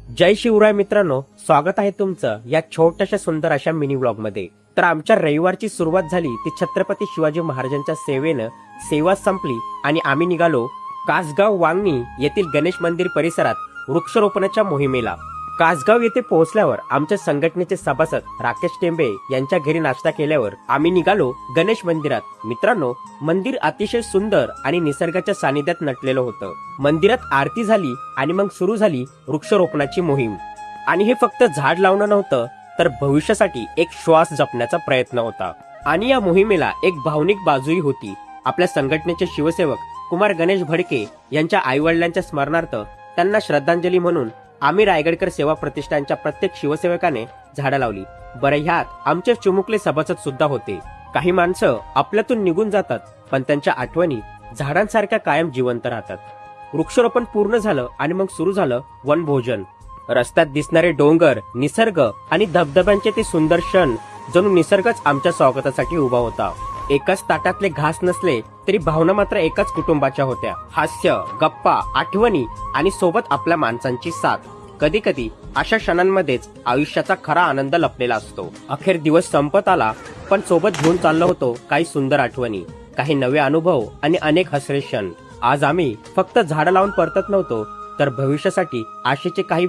जय शिवराय मित्रांनो, स्वागत आहे तुमचं या छोट्याशा सुंदर अशा मिनी व्लॉग मध्ये। तर आमच्या रविवारची सुरुवात झाली ती छत्रपती शिवाजी महाराजांच्या सेवेनं सेवा संपली आणि आम्ही निघालो कासगाव वांगणी येथील गणेश मंदिर परिसरात वृक्षारोपणाच्या मोहिमेला। कासगाव येथे पोहोचल्यावर आमच्या संघटनेचे सभासद राकेश टेंबे यांच्या घरी नाश्ता केल्यावर आम्ही निघालो गणेश मंदिरात। मित्रांनो, मंदिर अतिशय सुंदर आणि निसर्गाच्या सानिध्यात नटलेलं होतं। मंदिरात आरती झाली आणि मग सुरू झाली वृक्षारोपणाची मोहीम। आणि हे फक्त झाड लावणं नव्हतं, तर भविष्यासाठी एक श्वास जपण्याचा प्रयत्न होता। आणि या मोहिमेला एक भावनिक बाजूही होती। आपल्या संघटनेचे शिवसेवक कुमार गणेश भडके यांच्या आईवडिलांच्या स्मरणार्थ त्यांना श्रद्धांजली म्हणून आम्ही रायगडकर सेवा प्रतिष्ठानच्या प्रत्येक शिवसेवकाने झाडं लावली। बरं, ह्यात आमचे चिमुकले सभासद सुद्धा होते। काही माणसं आपल्यातून निघून जातात, पण त्यांच्या आठवणी झाडांसारख्या कायम जिवंत राहतात। वृक्षारोपण पूर्ण झालं आणि मग सुरू झालं वनभोजन। रस्त्यात दिसणारे डोंगर, निसर्ग आणि धबधब्यांचे ते सुंदर क्षण, जणू निसर्गच आमच्या स्वागतासाठी उभा होता। एकाच ताटातले घास नसले तरी भावना मात्र एकाच कुटुंबाच्या होत्या। हास्य, गप्पा, आठवणी आणि सोबत आपल्या माणसांची साथ। कधी कधी अशा क्षणांमध्येच आयुष्याचा खरा आनंद लपलेला असतो। अखेर दिवस संपत आला, पण सोबत घेऊन चाललो होतो काही सुंदर आठवणी, काही नवे अनुभव आणि अनेक हसरे क्षण। आज आम्ही फक्त झाडं लावून परतत नव्हतो, तर भविष्यासाठी आशेचे काही